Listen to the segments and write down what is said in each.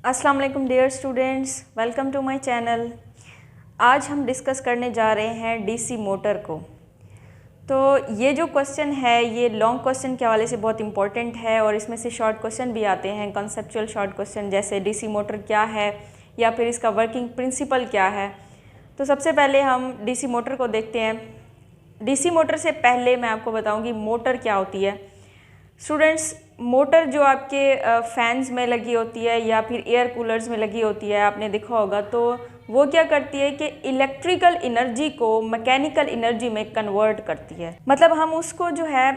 अस्सलाम वालेकुम dear students, welcome to my channel. आज हम डिस्कस करने जा रहे हैं डीसी मोटर को। तो ये जो क्वेश्चन है ये लॉन्ग क्वेश्चन के हवाले से बहुत इंपॉर्टेंट है और इसमें से शॉर्ट क्वेश्चन भी आते हैं, कॉन्सेप्चुअल शॉर्ट क्वेश्चन, जैसे डीसी मोटर क्या है या फिर इसका वर्किंग प्रिंसिपल क्या है। तो सबसे पहले हम डीसी मोटर को देखते हैं। डीसी मोटर से पहले मैं आपको बताऊँगी मोटर क्या होती है। स्टूडेंट्स, मोटर जो आपके फैंस में लगी होती है या फिर एयर कूलर्स में लगी होती है, आपने देखा होगा, तो वो क्या करती है कि इलेक्ट्रिकल एनर्जी को मैकेनिकल एनर्जी में कन्वर्ट करती है। मतलब हम उसको जो है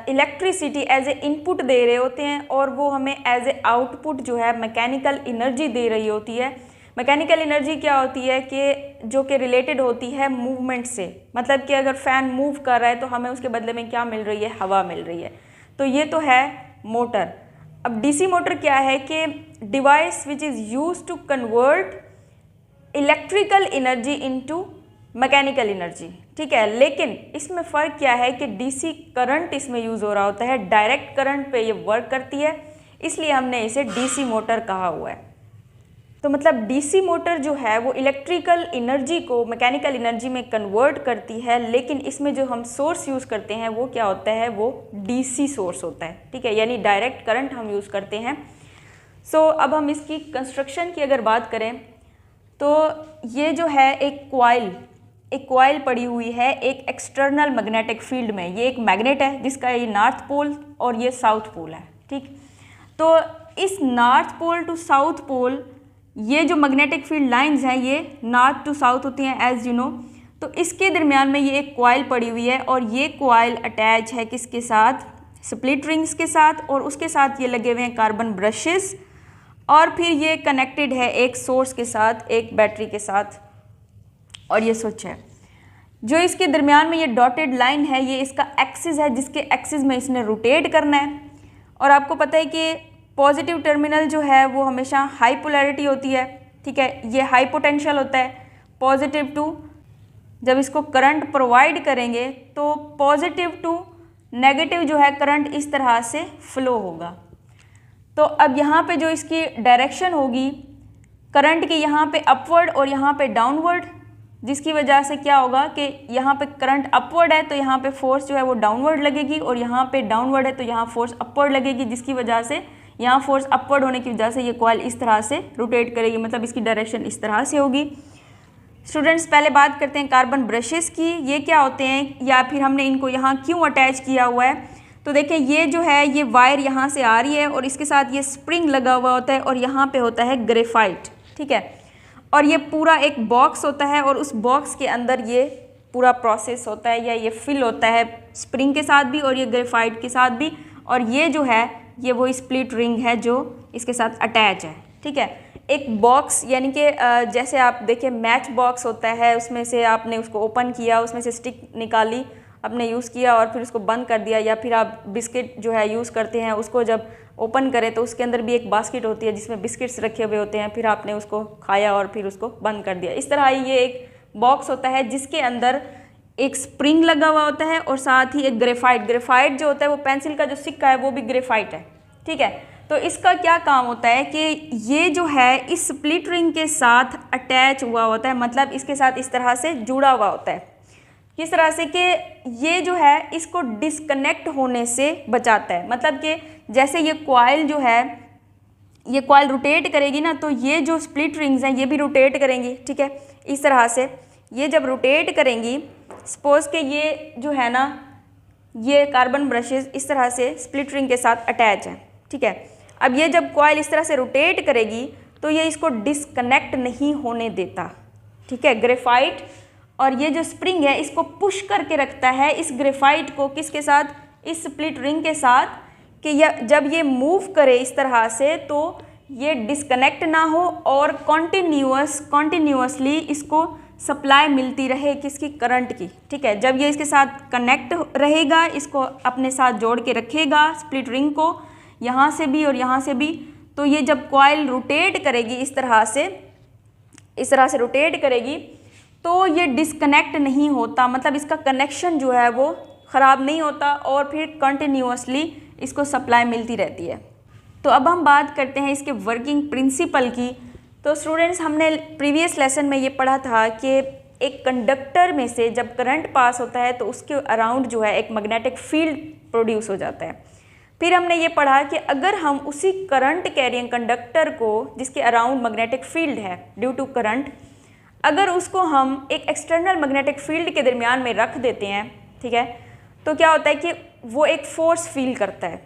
इलेक्ट्रिसिटी एज ए इनपुट दे रहे होते हैं और वो हमें एज ए आउटपुट जो है मैकेनिकल एनर्जी दे रही होती है। मैकेनिकल एनर्जी क्या होती है कि जो कि रिलेटेड होती है मूवमेंट से। मतलब कि अगर फ़ैन मूव कर रहा है तो हमें उसके बदले में क्या मिल रही है? हवा मिल रही है। तो ये तो है मोटर। अब डीसी मोटर क्या है कि device which is use to convert electrical energy into mechanical energy. ठीक है, लेकिन इसमें फ़र्क क्या है कि डीसी करंट इसमें यूज़ हो रहा होता है, डायरेक्ट करंट पे ये वर्क करती है, इसलिए हमने इसे डीसी मोटर कहा हुआ है। तो मतलब डीसी मोटर जो है वो इलेक्ट्रिकल एनर्जी को मैकेनिकल एनर्जी में कन्वर्ट करती है, लेकिन इसमें जो हम सोर्स यूज़ करते हैं वो क्या होता है? वो डीसी सोर्स होता है। ठीक है, यानी डायरेक्ट करंट हम यूज़ करते हैं। सो अब हम इसकी कंस्ट्रक्शन की अगर बात करें तो ये जो है एक कॉइल पड़ी हुई है एक एक्सटर्नल मैग्नेटिक फील्ड में। ये एक मैग्नेट है जिसका ये नॉर्थ पोल और ये साउथ पोल है। ठीक, तो इस north pole to south pole ये जो मैग्नेटिक फील्ड लाइंस हैं ये नॉर्थ टू साउथ होती हैं एज यू नो। तो इसके दरमियान में ये एक कॉइल पड़ी हुई है और ये कॉइल अटैच है किसके साथ? स्प्लिट रिंग्स के साथ, और उसके साथ ये लगे हुए हैं कार्बन ब्रशेस, और फिर ये कनेक्टेड है एक सोर्स के साथ, एक बैटरी के साथ, और ये स्विच है। जो इसके दरमियान में ये डॉटेड लाइन है ये इसका एक्सिस है, जिसके एक्सिस में इसने रोटेट करना है। और आपको पता है कि पॉजिटिव टर्मिनल जो है वो हमेशा हाई पोलैरिटी होती है। ठीक है, ये हाई पोटेंशियल होता है। पॉजिटिव टू जब इसको करंट प्रोवाइड करेंगे तो पॉजिटिव टू नेगेटिव जो है करंट इस तरह से फ्लो होगा। तो अब यहाँ पे जो इसकी डायरेक्शन होगी करंट की, यहाँ पे अपवर्ड और यहाँ पे डाउनवर्ड, जिसकी वजह से क्या होगा कि यहाँ पे करंट अपवर्ड है तो यहाँ पे फोर्स जो है वो डाउनवर्ड लगेगी, और यहाँ पे डाउनवर्ड है तो यहाँ फोर्स अपवर्ड लगेगी, जिसकी वजह से यहाँ फोर्स अपवर्ड होने की वजह से ये कॉइल इस तरह से रोटेट करेगी। मतलब इसकी डायरेक्शन इस तरह से होगी। स्टूडेंट्स, पहले बात करते हैं कार्बन ब्रशेस की। ये क्या होते हैं या फिर हमने इनको यहाँ क्यों अटैच किया हुआ है? तो देखें, ये जो है ये वायर यहाँ से आ रही है और इसके साथ ये स्प्रिंग लगा हुआ होता है और यहाँ पे होता है ग्रेफाइट। ठीक है, और ये पूरा एक बॉक्स होता है और उस बॉक्स के अंदर ये पूरा प्रोसेस होता है या ये फिल होता है स्प्रिंग के साथ भी और ये ग्रेफाइट के साथ भी। और ये जो है ये वो स्प्लिट रिंग है जो इसके साथ अटैच है। ठीक है, एक बॉक्स यानी कि जैसे आप देखिए मैच बॉक्स होता है, उसमें से आपने उसको ओपन किया, उसमें से स्टिक निकाली, आपने यूज़ किया और फिर उसको बंद कर दिया, या फिर आप बिस्किट जो है यूज़ करते हैं उसको जब ओपन करें तो उसके अंदर भी एक बास्केट होती है जिसमें बिस्किट्स रखे हुए होते हैं, फिर आपने उसको खाया और फिर उसको बंद कर दिया। इस तरह ये एक बॉक्स होता है जिसके अंदर एक स्प्रिंग लगा हुआ होता है और साथ ही एक ग्रेफाइट जो होता है वो पेंसिल का जो सिक्का है वो भी ग्रेफाइट है। ठीक है, तो इसका क्या काम होता है कि ये जो है इस स्प्लिट रिंग के साथ अटैच हुआ होता है, मतलब इसके साथ इस तरह से जुड़ा हुआ होता है। किस तरह से कि ये जो है इसको डिस्कनेक्ट होने से बचाता है। मतलब कि जैसे ये कॉइल जो है ये कॉइल रोटेट करेगी ना, तो ये जो स्प्लिट रिंग्स हैं ये भी रोटेट करेंगी। ठीक है, इस तरह से ये जब रोटेट करेंगी, सपोज के ये जो है ना ये कार्बन ब्रशेस इस तरह से स्प्लिट रिंग के साथ अटैच है। ठीक है, अब ये जब कॉइल इस तरह से रोटेट करेगी तो ये इसको डिस्कनेक्ट नहीं होने देता। ठीक है, ग्रेफाइट और ये जो स्प्रिंग है इसको पुश करके रखता है इस ग्रेफाइट को किसके साथ? इस स्प्लिट रिंग के साथ, कि जब ये मूव करे इस तरह से तो ये डिस्कनेक्ट ना हो और कॉन्टिन्यूसली इसको सप्लाई मिलती रहे किसकी? करंट की। ठीक है, जब ये इसके साथ कनेक्ट रहेगा, इसको अपने साथ जोड़ के रखेगा स्प्लिट रिंग को यहाँ से भी और यहाँ से भी, तो ये जब कॉइल रोटेट करेगी इस तरह से रोटेट करेगी तो ये डिस्कनेक्ट नहीं होता। मतलब इसका कनेक्शन जो है वो ख़राब नहीं होता और फिर कंटिन्यूसली इसको सप्लाई मिलती रहती है। तो अब हम बात करते हैं इसके वर्किंग प्रिंसिपल की। तो स्टूडेंट्स, हमने प्रीवियस लेसन में ये पढ़ा था कि एक कंडक्टर में से जब करंट पास होता है तो उसके अराउंड जो है एक मैग्नेटिक फील्ड प्रोड्यूस हो जाता है। फिर हमने ये पढ़ा कि अगर हम उसी करंट कैरिंग कंडक्टर को, जिसके अराउंड मैग्नेटिक फील्ड है ड्यू टू करंट, अगर उसको हम एक एक्सटर्नल मैग्नेटिक फील्ड के दरमियान में रख देते हैं, ठीक है, तो क्या होता है कि वो एक फोर्स फील करता है।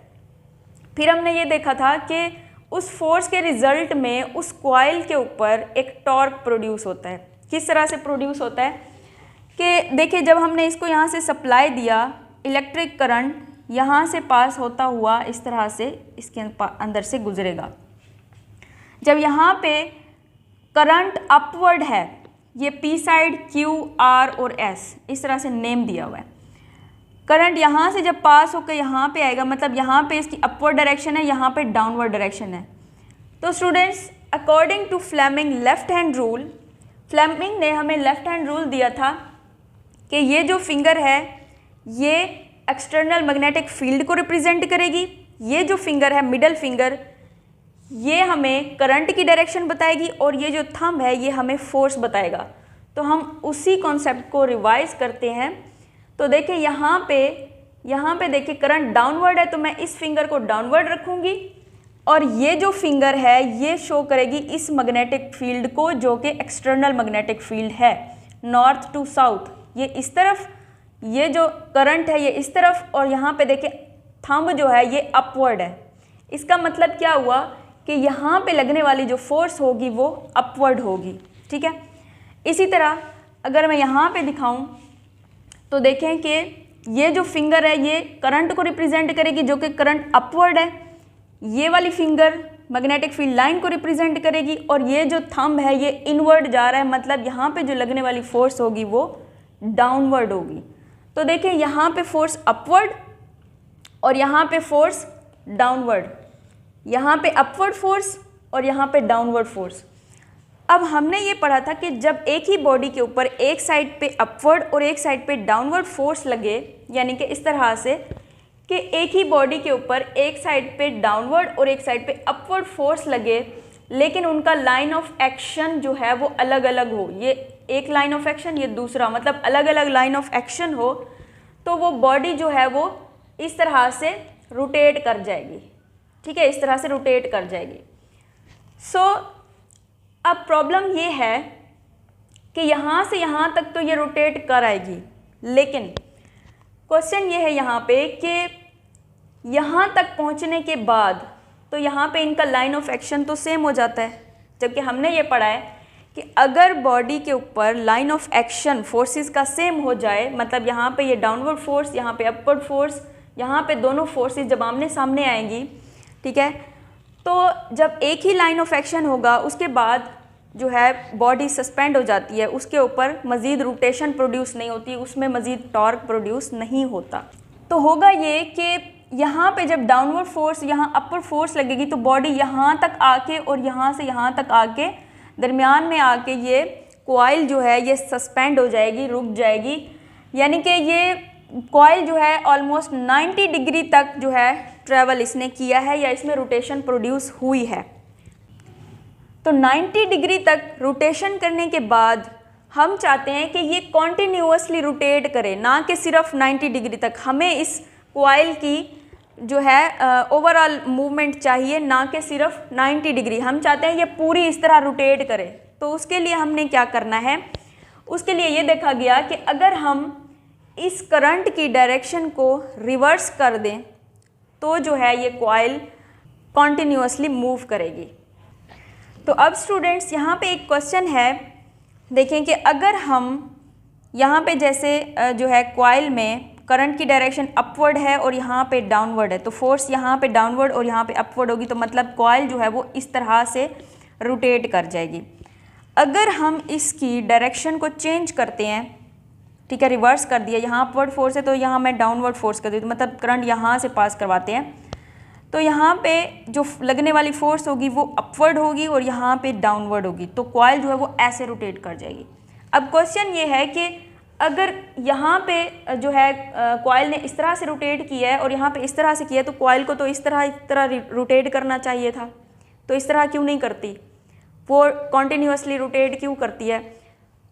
फिर हमने ये देखा था कि उस फोर्स के रिजल्ट में उस कॉइल के ऊपर एक टॉर्क प्रोड्यूस होता है। किस तरह से प्रोड्यूस होता है कि देखिए, जब हमने इसको यहाँ से सप्लाई दिया, इलेक्ट्रिक करंट यहाँ से पास होता हुआ इस तरह से इसके अंदर से गुजरेगा। जब यहाँ पे करंट अपवर्ड है, ये पी साइड, क्यू, आर और एस इस तरह से नेम दिया हुआ है। करंट यहाँ से जब पास होकर यहाँ पे आएगा, मतलब यहाँ पे इसकी अपवर्ड डायरेक्शन है, यहाँ पे डाउनवर्ड डायरेक्शन है। तो students, according to Fleming left hand rule, Fleming ने हमें लेफ्ट हैंड रूल दिया था कि ये जो फिंगर है ये एक्सटर्नल मैग्नेटिक फील्ड को रिप्रेजेंट करेगी, ये जो फिंगर है मिडल फिंगर ये हमें करंट की डायरेक्शन बताएगी, और ये जो थंब है ये हमें फोर्स बताएगा। तो हम उसी कॉन्सेप्ट को रिवाइज करते हैं। तो देखिए यहाँ पे देखिए करंट डाउनवर्ड है, तो मैं इस फिंगर को डाउनवर्ड रखूँगी, और ये जो फिंगर है ये शो करेगी इस मैग्नेटिक फील्ड को, जो कि एक्सटर्नल मैग्नेटिक फील्ड है, नॉर्थ टू साउथ। ये इस तरफ, ये जो करंट है ये इस तरफ, और यहाँ पे देखिए थंब जो है ये अपवर्ड है। इसका मतलब क्या हुआ कि यहाँ पे लगने वाली जो फोर्स होगी वो अपवर्ड होगी, ठीक है। इसी तरह अगर मैं यहाँ पे दिखाऊं तो देखें कि ये जो फिंगर है ये करंट को रिप्रेजेंट करेगी, जो कि करंट अपवर्ड है। ये वाली फिंगर मैग्नेटिक फील्ड लाइन को रिप्रेजेंट करेगी, और ये जो थंब है ये इनवर्ड जा रहा है, मतलब यहाँ पे जो लगने वाली फोर्स होगी वो डाउनवर्ड होगी। तो देखें यहाँ पे फोर्स अपवर्ड और यहाँ पे फोर्स डाउनवर्ड, यहाँ पे अपवर्ड फोर्स और यहाँ पे डाउनवर्ड फोर्स। अब हमने ये पढ़ा था कि जब एक ही बॉडी के ऊपर एक साइड पे अपवर्ड और एक साइड पे डाउनवर्ड फोर्स लगे, यानी कि इस तरह से कि एक ही बॉडी के ऊपर एक साइड पे डाउनवर्ड और एक साइड पे अपवर्ड फोर्स लगे, लेकिन उनका लाइन ऑफ एक्शन जो है वो अलग अलग हो, ये एक लाइन ऑफ एक्शन, ये दूसरा, मतलब अलग अलग लाइन ऑफ एक्शन हो, तो वो बॉडी जो है वो इस तरह से रोटेट कर जाएगी, ठीक है, इस तरह से रोटेट कर जाएगी। सो अब प्रॉब्लम ये है कि यहाँ से यहाँ तक तो ये रोटेट कर आएगी, लेकिन क्वेश्चन ये है यहाँ पे कि यहाँ तक पहुँचने के बाद तो यहाँ पे इनका लाइन ऑफ एक्शन तो सेम हो जाता है, जबकि हमने ये पढ़ा है कि अगर बॉडी के ऊपर लाइन ऑफ एक्शन फोर्सेस का सेम हो जाए, मतलब यहाँ पे ये डाउनवर्ड फोर्स, यहाँ पे अपवर्ड फोर्स, यहाँ पे दोनों फोर्सेस जब आमने सामने आएंगी, ठीक है, तो जब एक ही लाइन ऑफ एक्शन होगा उसके बाद जो है बॉडी सस्पेंड हो जाती है, उसके ऊपर मज़ीद रोटेशन प्रोड्यूस नहीं होती, उसमें मज़ीद टॉर्क प्रोड्यूस नहीं होता। तो होगा ये कि यहाँ पे जब डाउनवर्ड फोर्स, यहाँ अपर फोर्स लगेगी तो बॉडी यहाँ तक आके और यहाँ से यहाँ तक आके दरमियान में आके ये कॉइल जो है ये सस्पेंड हो जाएगी, रुक जाएगी, यानी कि ये कॉइल जो है ऑलमोस्ट 90 डिग्री तक जो है ट्रैवल इसने किया है या इसमें रोटेशन प्रोड्यूस हुई है। तो 90 डिग्री तक रोटेशन करने के बाद हम चाहते हैं कि ये कॉन्टिन्यूसली रोटेट करे, ना कि सिर्फ 90 डिग्री तक। हमें इस कॉइल की जो है ओवरऑल मूवमेंट चाहिए, ना कि सिर्फ 90 डिग्री। हम चाहते हैं ये पूरी इस तरह रोटेट करे। तो उसके लिए हमने क्या करना है, उसके लिए ये देखा गया कि अगर हम इस करंट की डायरेक्शन को रिवर्स कर दें तो जो है ये कॉइल कॉन्टिन्यूसली मूव करेगी। तो अब स्टूडेंट्स यहाँ पे एक क्वेश्चन है, देखें कि अगर हम यहाँ पे जैसे जो है कॉइल में करंट की डायरेक्शन अपवर्ड है और यहाँ पे डाउनवर्ड है, तो फोर्स यहाँ पे डाउनवर्ड और यहाँ पे अपवर्ड होगी, तो मतलब कॉइल जो है वो इस तरह से रोटेट कर जाएगी। अगर हम इसकी डायरेक्शन को चेंज करते हैं, ठीक है, रिवर्स कर दिया, यहाँ अपवर्ड फोर्स है तो यहाँ मैं डाउनवर्ड फोर्स कर देती हूँ, मतलब करंट यहाँ से पास करवाते हैं, तो यहाँ पे जो लगने वाली फोर्स होगी वो अपवर्ड होगी और यहाँ पे डाउनवर्ड होगी, तो कॉइल जो है वो ऐसे रोटेट कर जाएगी। अब क्वेश्चन ये है कि अगर यहाँ पे जो है कॉइल ने इस तरह से रोटेट किया है और यहाँ पे इस तरह से किया है, तो कॉइल को तो इस तरह रोटेट करना चाहिए था, तो इस तरह क्यों नहीं करती, वो कॉन्टिन्यूसली रोटेट क्यों करती है?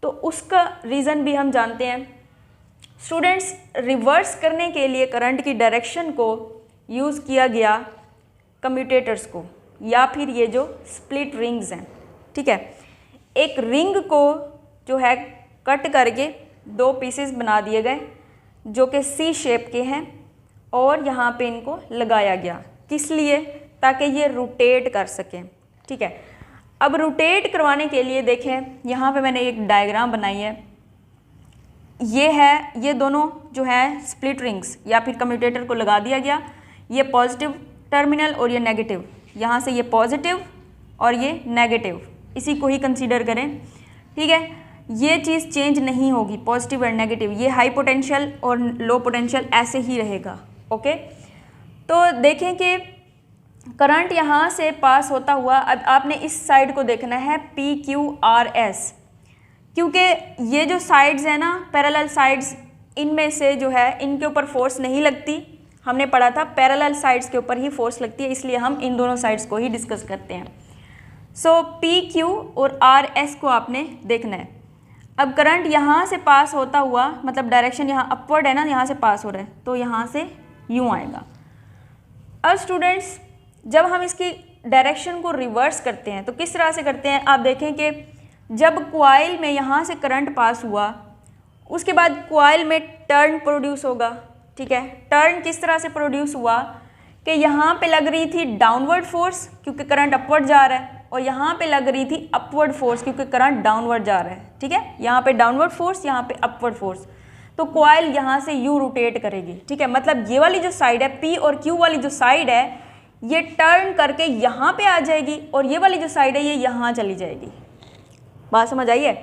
तो उसका रीज़न भी हम जानते हैं। स्टूडेंट्स, रिवर्स करने के लिए करंट की डायरेक्शन को यूज़ किया गया कम्यूटेटर्स को, या फिर ये जो स्प्लिट रिंग्स हैं, ठीक है। एक रिंग को जो है कट करके 2 पीसेस बना दिए गए जो कि सी शेप के हैं, और यहाँ पे इनको लगाया गया, किस लिए? ताकि ये रोटेट कर सकें, ठीक है। अब रोटेट करवाने के लिए देखें, यहाँ पे मैंने एक डायग्राम बनाई है, ये है, ये दोनों जो है स्प्लिट रिंग्स या फिर कम्यूटेटर को लगा दिया गया, ये पॉजिटिव टर्मिनल और ये नेगेटिव, यहाँ से ये पॉजिटिव और ये नेगेटिव, इसी को ही कंसीडर करें, ठीक है। ये चीज़ चेंज नहीं होगी, पॉजिटिव और नेगेटिव, ये हाई पोटेंशियल और लो पोटेंशियल ऐसे ही रहेगा, ओके। तो देखें कि करंट यहाँ से पास होता हुआ, अब आपने इस साइड को देखना है PQRS, क्योंकि ये जो साइड्स हैं ना, पैरेलल साइड्स, इनमें से जो है इनके ऊपर फोर्स नहीं लगती, हमने पढ़ा था पैरेलल साइड्स के ऊपर ही फोर्स लगती है, इसलिए हम इन दोनों साइड्स को ही डिस्कस करते हैं। सो PQ और RS को आपने देखना है। अब करंट यहाँ से पास होता हुआ, मतलब डायरेक्शन यहाँ अपवर्ड है ना, यहाँ से पास हो रहा है, तो यहाँ से यूँ आएगा। अब स्टूडेंट्स, जब हम इसकी डायरेक्शन को रिवर्स करते हैं तो किस तरह से करते हैं? आप देखें कि जब कॉइल में यहाँ से करंट पास हुआ, उसके बाद कॉइल में टर्न प्रोड्यूस होगा, ठीक है। टर्न किस तरह से प्रोड्यूस हुआ कि यहाँ पे लग रही थी डाउनवर्ड फोर्स क्योंकि करंट अपवर्ड जा रहा है, और यहाँ पे लग रही थी अपवर्ड फोर्स क्योंकि करंट डाउनवर्ड जा रहा है, ठीक है। यहाँ पे डाउनवर्ड फोर्स, यहाँ पे अपवर्ड फोर्स, तो कॉइल यहाँ से यू रोटेट करेगी, ठीक है। मतलब ये वाली जो साइड है, P और Q वाली जो साइड है, ये टर्न करके यहाँ पे आ जाएगी, और ये वाली जो साइड है ये यहाँ चली जाएगी। बात समझ आई है?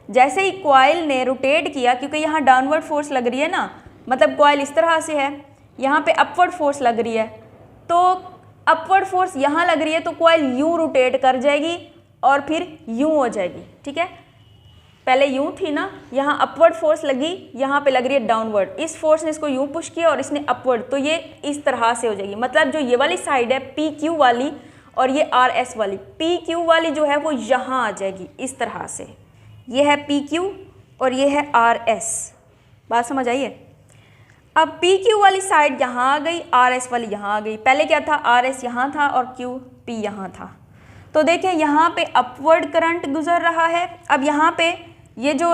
जैसे ही कॉइल ने रोटेट किया, क्योंकि यहाँ डाउनवर्ड फोर्स लग रही है ना, मतलब कॉइल इस तरह से है, यहाँ पे अपवर्ड फोर्स लग रही है, तो अपवर्ड फोर्स यहाँ लग रही है, तो कॉइल यूँ रोटेट कर जाएगी और फिर यूँ हो जाएगी, ठीक है। पहले यूँ थी ना, यहाँ अपवर्ड फोर्स लगी, यहाँ पे लग रही है डाउनवर्ड, इस फोर्स ने इसको यूँ पुश किया और इसने अपवर्ड, तो ये इस तरह से हो जाएगी। मतलब जो ये वाली साइड है PQ वाली और ये RS वाली, PQ वाली जो है वो यहाँ आ जाएगी इस तरह से, ये है PQ और ये है RS। बात समझ आई है? अब PQ वाली साइड यहाँ आ गई, RS वाली यहाँ आ गई। पहले क्या था? RS यहाँ था और P यहाँ था। तो देखें यहाँ पे अपवर्ड करंट गुजर रहा है। अब यहाँ पे ये जो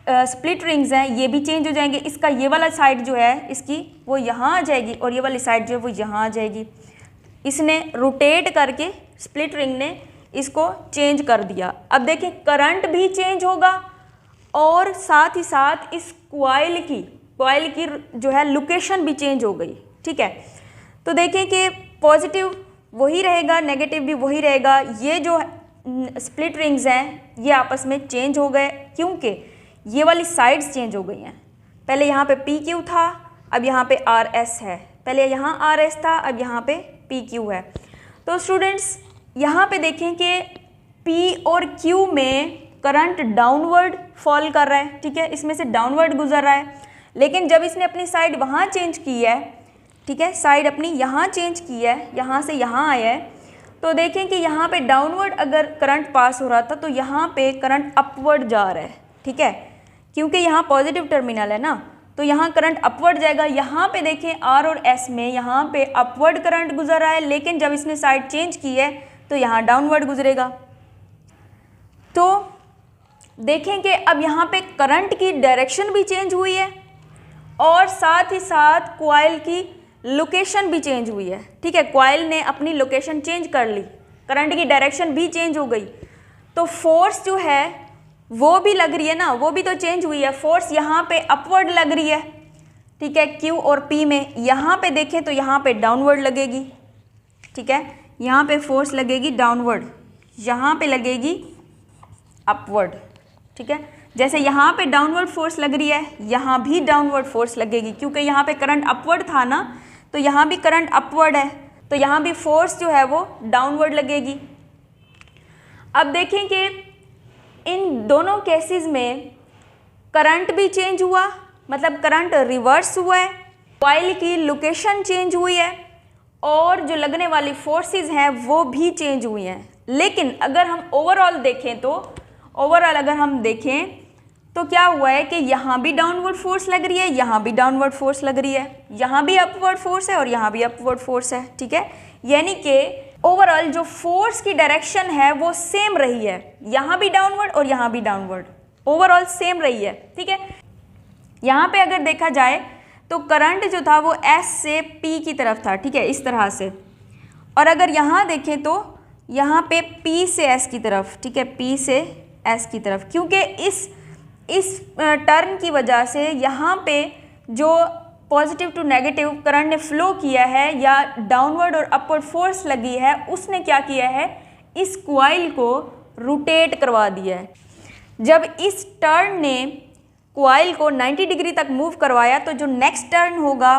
स्प्लिट रिंग्स हैं ये भी चेंज हो जाएंगे। इसका ये वाला साइड जो है इसकी वो यहाँ आ जाएगी और ये वाली साइड जो है वो यहाँ आ जाएगी। इसने रोटेट करके स्प्लिट रिंग ने इसको चेंज कर दिया। अब देखें करंट भी चेंज होगा और साथ ही साथ इस कॉइल की जो है लोकेशन भी चेंज हो गई, ठीक है। तो देखें कि पॉजिटिव वही रहेगा, नेगेटिव भी वही रहेगा। ये जो स्प्लिट रिंग्स हैं ये आपस में चेंज हो गए क्योंकि ये वाली साइड्स चेंज हो गई हैं। पहले यहाँ पे PQ था, अब यहाँ पे RS है। पहले यहाँ RS था, अब यहाँ पे PQ है। तो स्टूडेंट्स यहाँ पे देखें कि P और Q में करंट डाउनवर्ड फॉल कर रहा है, ठीक है, इसमें से डाउनवर्ड गुजर रहा है। लेकिन जब इसने अपनी साइड वहाँ चेंज की है, ठीक है, साइड अपनी यहाँ चेंज की है, यहाँ से यहाँ आया है, तो देखें कि यहाँ पे डाउनवर्ड अगर करंट पास हो रहा था तो यहाँ पे करंट अपवर्ड जा रहा है, ठीक है, क्योंकि यहाँ पॉजिटिव टर्मिनल है ना, तो यहाँ करंट अपवर्ड जाएगा। यहाँ पे देखें R और S में यहाँ पे अपवर्ड करंट गुजर रहा है, लेकिन जब इसने साइड चेंज की है तो यहाँ डाउनवर्ड गुजरेगा। तो देखें कि अब यहाँ पे करंट की डायरेक्शन भी चेंज हुई है और साथ ही साथ कॉइल की लोकेशन भी चेंज हुई है, ठीक है। कॉइल ने अपनी लोकेशन चेंज कर ली, करंट की डायरेक्शन भी चेंज हो गई, तो फोर्स जो है वो भी लग रही है ना, वो भी तो चेंज हुई है। फोर्स यहाँ पे अपवर्ड लग रही है, ठीक है, Q और P में। यहाँ पे देखें तो यहाँ पे डाउनवर्ड लगेगी, ठीक है, यहाँ पे फोर्स लगेगी डाउनवर्ड, यहाँ पे लगेगी अपवर्ड, ठीक है। जैसे यहाँ पे डाउनवर्ड फोर्स लग रही है, यहाँ भी डाउनवर्ड फोर्स लगेगी, क्योंकि यहाँ पे करंट अपवर्ड था ना, तो यहाँ भी करंट अपवर्ड है, तो यहाँ भी फोर्स जो है वो डाउनवर्ड लगेगी। अब देखें कि इन दोनों केसेस में करंट भी चेंज हुआ, मतलब करंट रिवर्स हुआ है, कॉइल की लोकेशन चेंज हुई है और जो लगने वाली फोर्सेस हैं वो भी चेंज हुई हैं। लेकिन अगर हम ओवरऑल देखें तो क्या हुआ है कि यहाँ भी डाउनवर्ड फोर्स लग रही है, यहाँ भी डाउनवर्ड फोर्स लग रही है, यहाँ भी अपवर्ड फोर्स है और यहाँ भी अपवर्ड फोर्स है। ठीक है, यानी कि ओवरऑल जो फोर्स की डायरेक्शन है वो सेम रही है, यहाँ भी डाउनवर्ड और यहाँ भी डाउनवर्ड, ओवरऑल सेम रही है। ठीक है, यहाँ पे अगर देखा जाए तो करंट जो था वो S से P की तरफ था। ठीक है, इस तरह से। और अगर यहाँ देखें तो यहाँ पे P से S की तरफ, ठीक है, P से S की तरफ, क्योंकि इस टर्न की वजह से यहाँ पे जो पॉजिटिव टू नेगेटिव करंट ने फ्लो किया है या डाउनवर्ड और अपवर्ड फोर्स लगी है, उसने क्या किया है, इस कॉइल को रोटेट करवा दिया है। जब इस टर्न ने कॉइल को 90 डिग्री तक मूव करवाया तो जो नेक्स्ट टर्न होगा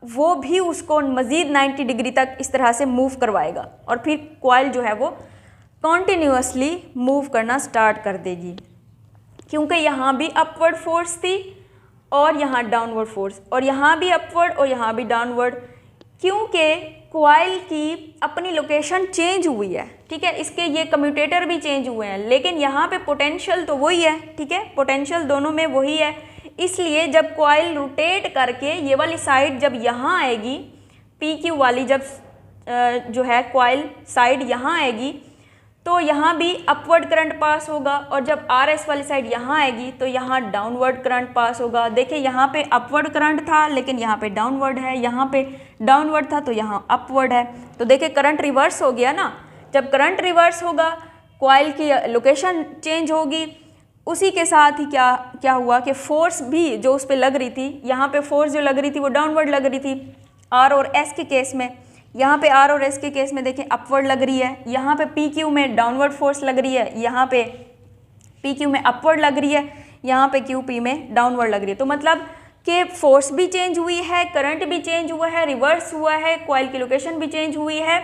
वो भी उसको मज़ीद 90 डिग्री तक इस तरह से मूव करवाएगा और फिर कॉइल जो है वो कॉन्टिन्यूसली मूव करना स्टार्ट कर देगी, क्योंकि यहाँ भी अपवर्ड फोर्स थी और यहाँ डाउनवर्ड फोर्स, और यहाँ भी अपवर्ड और यहाँ भी डाउनवर्ड, क्योंकि कॉइल की अपनी लोकेशन चेंज हुई है। ठीक है, इसके ये कम्यूटेटर भी चेंज हुए हैं, लेकिन यहाँ पे पोटेंशियल तो वही है। ठीक है, पोटेंशियल दोनों में वही है, इसलिए जब कॉइल रोटेट करके ये वाली साइड जब यहाँ आएगी, PQ वाली जब जो है कॉइल साइड यहाँ आएगी तो यहाँ भी अपवर्ड करंट पास होगा, और जब RS वाली साइड यहाँ आएगी तो यहाँ डाउनवर्ड करंट पास होगा। देखिए यहाँ पे अपवर्ड करंट था लेकिन यहाँ पे डाउनवर्ड है, यहाँ पे डाउनवर्ड था तो यहाँ अपवर्ड है, तो देखिए करंट रिवर्स हो गया ना। जब करंट रिवर्स होगा कॉइल की लोकेशन चेंज होगी, उसी के साथ ही क्या हुआ कि फोर्स भी जो उस पर लग रही थी, यहाँ पे फोर्स जो लग रही थी वो डाउनवर्ड लग रही थी R और S के केस में, यहाँ पे R और S के केस में देखें अपवर्ड लग रही है, यहाँ पे PQ में डाउनवर्ड फोर्स लग रही है, यहाँ पे PQ में अपवर्ड लग रही है, यहाँ पे QP में डाउनवर्ड लग रही है। तो मतलब कि फोर्स भी चेंज हुई है, करंट भी चेंज हुआ है, रिवर्स हुआ है, कॉइल की लोकेशन भी चेंज हुई है,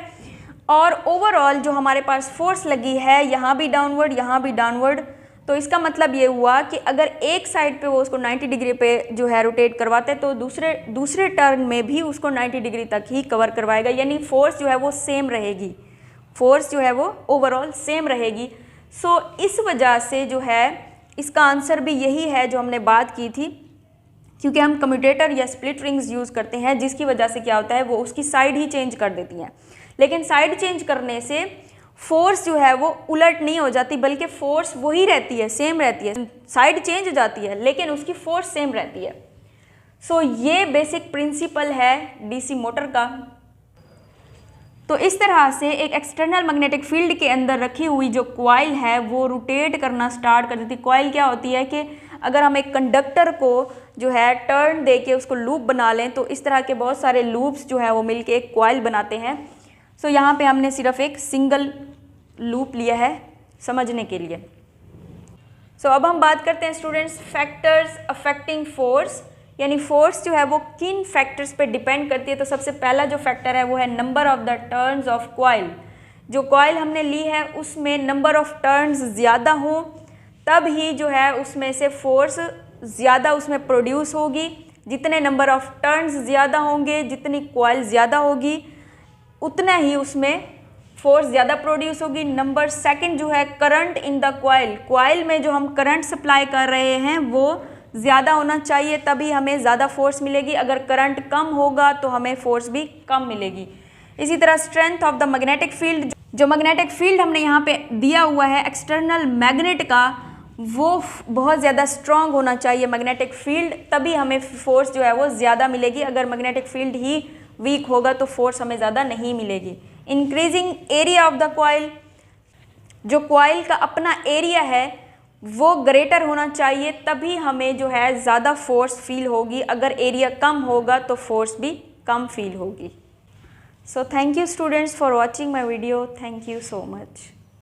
और ओवरऑल जो हमारे पास फोर्स लगी है यहाँ भी डाउनवर्ड यहाँ भी डाउनवर्ड। तो इसका मतलब ये हुआ कि अगर एक साइड पे वो उसको 90 डिग्री पे जो है रोटेट करवाते तो दूसरे टर्न में भी उसको 90 डिग्री तक ही कवर करवाएगा, यानी फोर्स जो है वो सेम रहेगी, फोर्स जो है वो ओवरऑल सेम रहेगी। सो इस वजह से जो है इसका आंसर भी यही है जो हमने बात की थी, क्योंकि हम कम्यूटेटर या स्प्लिट रिंग्स यूज़ करते हैं जिसकी वजह से क्या होता है वो उसकी साइड ही चेंज कर देती हैं, लेकिन साइड चेंज करने से फोर्स जो है वो उलट नहीं हो जाती, बल्कि फोर्स वही रहती है, सेम रहती है। साइड चेंज हो जाती है लेकिन उसकी फोर्स सेम रहती है। सो ये बेसिक प्रिंसिपल है डीसी मोटर का। तो इस तरह से एक एक्सटर्नल मैग्नेटिक फील्ड के अंदर रखी हुई जो कॉइल है वो रोटेट करना स्टार्ट कर देती है। कॉइल क्या होती है कि अगर हम एक कंडक्टर को जो है टर्न दे के उसको लूप बना लें तो इस तरह के बहुत सारे लूप्स जो है वो मिलके एक कॉइल बनाते हैं। सो यहाँ पे हमने सिर्फ एक सिंगल लूप लिया है समझने के लिए। सो अब हम बात करते हैं स्टूडेंट्स फैक्टर्स अफेक्टिंग फोर्स, यानी फोर्स जो है वो किन फैक्टर्स पे डिपेंड करती है। तो सबसे पहला जो फैक्टर है वो है number of the turns of coil. जो कॉइल हमने ली है उसमें नंबर ऑफ टर्न्स ज़्यादा हों तब ही जो है उसमें से फोर्स ज़्यादा उसमें प्रोड्यूस होगी। जितने नंबर ऑफ टर्न्स ज़्यादा होंगे, जितनी कॉइल ज़्यादा होगी, उतना ही उसमें फोर्स ज़्यादा प्रोड्यूस होगी। नंबर सेकंड जो है current in the coil, coil में जो हम करंट सप्लाई कर रहे हैं वो ज़्यादा होना चाहिए तभी हमें ज़्यादा फोर्स मिलेगी। अगर करंट कम होगा तो हमें फोर्स भी कम मिलेगी। इसी तरह strength of the magnetic field, जो मैग्नेटिक फील्ड हमने यहाँ पे दिया हुआ है एक्सटर्नल मैग्नेट का, वो बहुत ज़्यादा स्ट्रॉन्ग होना चाहिए मैग्नेटिक फील्ड, तभी हमें फोर्स जो है वो ज़्यादा मिलेगी। अगर मैग्नेटिक फील्ड ही वीक होगा तो फोर्स हमें ज़्यादा नहीं मिलेगी। Increasing area of the coil, जो कॉइल का अपना एरिया है वो ग्रेटर होना चाहिए तभी हमें जो है ज़्यादा फोर्स फील होगी। अगर एरिया कम होगा तो फोर्स भी कम फील होगी। So thank you students for watching my video. Thank you so much.